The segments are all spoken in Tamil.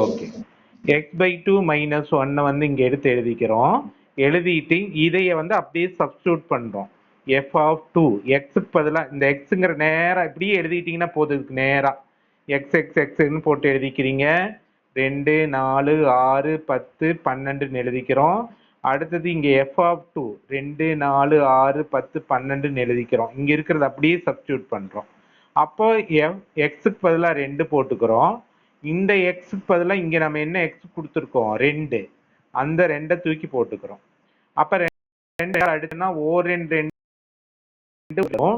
ஓகே. x/2 மைனஸ் 1 வந்து இங்க எடுத்து எழுதிக்கிறோம். எழுதிட்டு இதைய வந்து அப்படியே சப்ஸ்டியூட் பண்றோம். எஃப் ஆஃப் 2 எக்ஸுக்கு பதிலாக இந்த எக்ஸுங்கிற நேராக இப்படியே எழுதிட்டீங்கன்னா போதும். இதுக்கு நேராக எக்ஸ் எக்ஸ் எக்ஸ்ன்னு போட்டு எழுதிக்கிறீங்க. 2 4 6 10 12ன்னு எழுதிக்கிறோம். அடுத்தது இங்க எஃப் ஆஃப் 2 2 4 6 10 12ன்னு எழுதிக்கிறோம். இங்க இருக்கிறது அப்படியே சப்ஸ்டியூட் பண்றோம். அப்போ எக்ஸுக்கு பதிலாக 2 போட்டுக்கிறோம். இந்த எக்ஸுக்கு பதிலாக இங்க நம்ம என்ன எக்ஸ் கொடுத்துருக்கோம் 2, அந்த 2 தூக்கி போட்டுக்கிறோம். அப்ப 2 அடிச்சுன்னா ஓரெண்டு 2 வரும்.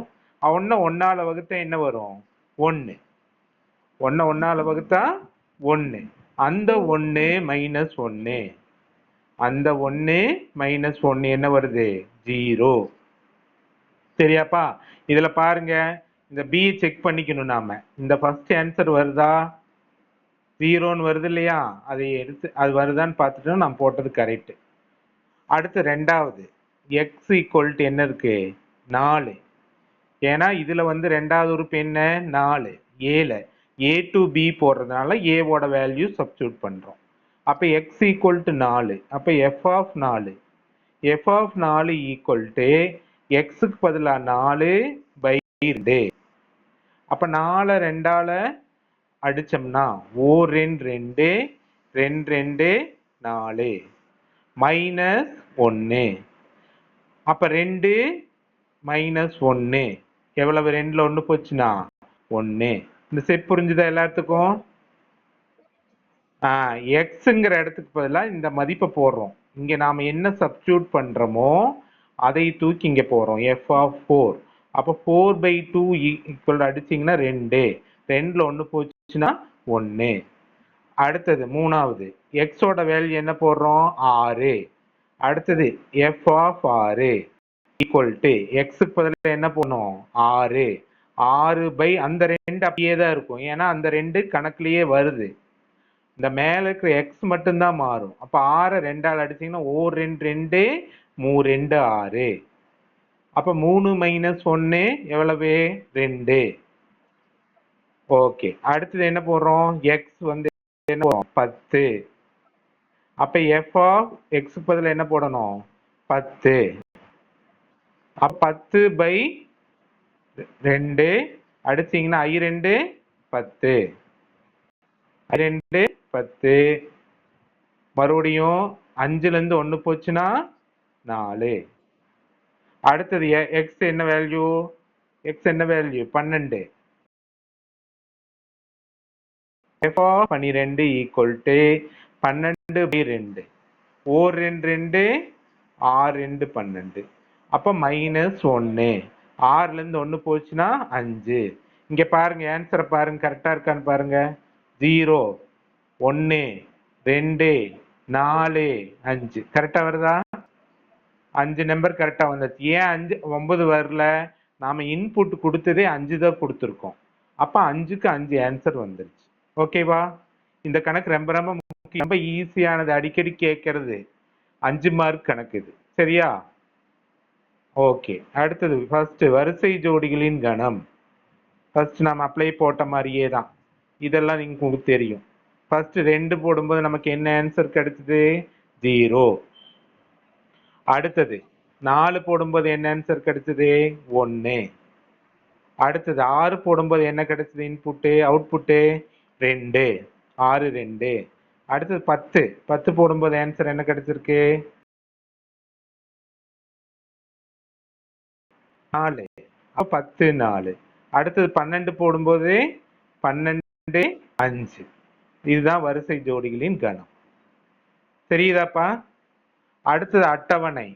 ஒன்னால வகுத்தா என்ன வரும் 1. 1 வகுத்தா 1. அந்த 1 மைனஸ் 1, அந்த 1 மைனஸ் 1 என்ன வருது 0. சரியாப்பா? இதுல பாருங்க, இந்த பி செக் பண்ணிக்கணும் நாம. இந்த ஃபர்ஸ்ட் ஆன்சர் வருதா 0ன்னு வருது இல்லையா? அதை எடுத்து அது வருதான்னு பார்த்துட்டு நான் போட்டது கரெக்ட். அடுத்து ரெண்டாவது எக்ஸ் ஈக்குவல் டு என்ன இருக்கு 4. ஏன்னா இதுல வந்து ரெண்டாவது உறுப்பு என்ன 4. ஏ டு பி போடுறதுனால ஏவோட வேல்யூ சப்ஸ்டியூட் பண்றோம். அப்ப எக்ஸ் ஈக்குவல் டு 4. அப்ப எஃப் ஆஃப் 4 ஈக்குவல் டு எக்ஸுக்கு பதிலாக 4/2. அப்ப 4 2ஆல அடிச்சோம்னா 2 2 2 4 மைனஸ் 1. அப்ப 2 மைனஸ் 1 எவ்வளவு? 2ல 1 போச்சுன்னா 1. இந்த ஸ்டெப் புரிஞ்சுதா எல்லாத்துக்கும்? எக்ஸுங்கிற இடத்துக்கு பதிலாக இந்த மதிப்பை போடுறோம். இங்க நாம என்ன சப்ஸ்டியூட் பண்றோமோ அதை தூக்கி இங்க போடுறோம். F of 4. அப்போ 4/2 ஈக்குவல் அடிச்சிங்கன்னா 2. 2ல 1 போச்சுன்னா 1. அடுத்தது மூணாவது எக்ஸோட வேல்யூ என்ன போடுறோம் 6. அடுத்தது எஃப் ஆஃப் 6 ஈக்குவல் டு எக்ஸுக்கு பதிலாக என்ன பண்ணும் 6. 6 அந்த 2 அப்படியே தான் இருக்கும். ஏன்னா அந்த 2 கணக்குலயே வருது. இந்த மேல இருக்கிற எக்ஸ் மட்டும்தான் மாறும். அப்ப 6 2ஆல் அடிச்சீங்கன்னா 2 2 3 2 6. அப்ப 3 மைனஸ் 1 எவ்வளவு 2. ஓகே. அடுத்தது என்ன போடுறோம் எக்ஸ் வந்து என்ன போடுறோம் 10. அப்ப எஃப் ஆஃப் எக்ஸ் பதில் என்ன போடணும் 10. அப்ப 10/2 அடிச்சீங்கன்னா I2 10. I2 10. மறுபடியும் 5ல இருந்து 1 போச்சுன்னா 4. அடுத்தது எக்ஸ் என்ன value 12. F of 12 equal to 12/2. 2 2 6 2 12. அப்ப மைனஸ் 1. 6ல இருந்து 1 போச்சுன்னா 5. இங்க பாருங்க ஆன்சரை பாருங்க, கரெக்டா இருக்கான்னு பாருங்க. 0 1 2 4 5 கரெக்டா வருதா? 5 நம்பர் கரெக்டா வந்துச்சு. ஏன் 9 வரல? நாம இன்புட் கொடுத்ததே 5 தான் கொடுத்துருக்கோம். அப்ப 5க்கு 5 ஆன்சர் வந்துருச்சு. ஓகேவா? இந்த கணக்கு ரொம்ப ரொம்ப முக்கியம், ரொம்ப ஈஸியானது, அடிக்கடி கேட்கறது. 5 மார்க் கணக்கு இது. சரியா? ஓகே. அடுத்தது ஃபர்ஸ்ட் வரிசை ஜோடிகளின் கணம். ஃபர்ஸ்ட் நாம அப்ளை போட்ட மாதிரியே தான். இதெல்லாம் உங்களுக்கு தெரியும். ஃபர்ஸ்ட் 2 போடும்போது நமக்கு என்ன ஆன்சர் கிடைச்சது 0. அடுத்தது 4 போடும்போது என்ன ஆன்சர் கிடைச்சது 1. அடுத்தது 6 போடும்போது என்ன கிடைச்சது இன்புட்டு அவுட்புட்டு 2. 6 2. அடுத்தது 10 போடும்போது ஆன்சர் என்ன கிடைச்சிருக்கு 4. அப்ப 10 4. அடுத்தது 12 போடும்போது 12 5. இதுதான் வரிசை ஜோடிகளின் கணம். தெரியுதாப்பா? அடுத்தது அட்டவணை.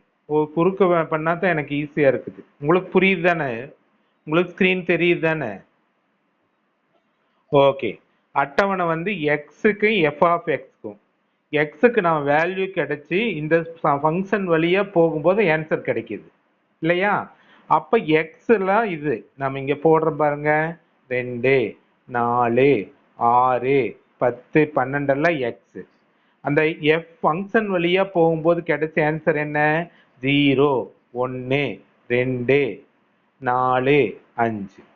குறுக்கு பண்ணாதான் எனக்கு ஈஸியா இருக்குது. உங்களுக்கு புரியுது தானே? உங்களுக்கு ஸ்கிரீன் தெரியுது தானே? ஓகே. அட்டவணை வந்து எக்ஸுக்கு எஃப் ஆஃப் எக்ஸ்க்கும். எக்ஸுக்கு நம்ம வேல்யூ கிடைச்சி இந்த ஃபங்க்ஷன் வழியா போகும்போது ஆன்சர் கிடைக்குது இல்லையா? அப்ப எக்ஸ்ல இது நம்ம இங்க போடுற பாருங்க 2 4 6 10 12 எல்லாம் எக்ஸ். அந்த எஃப் ஃபங்க்ஷன் வழியா போகும்போது கிடைச்ச ஆன்சர் என்ன 0 1 2 4 5.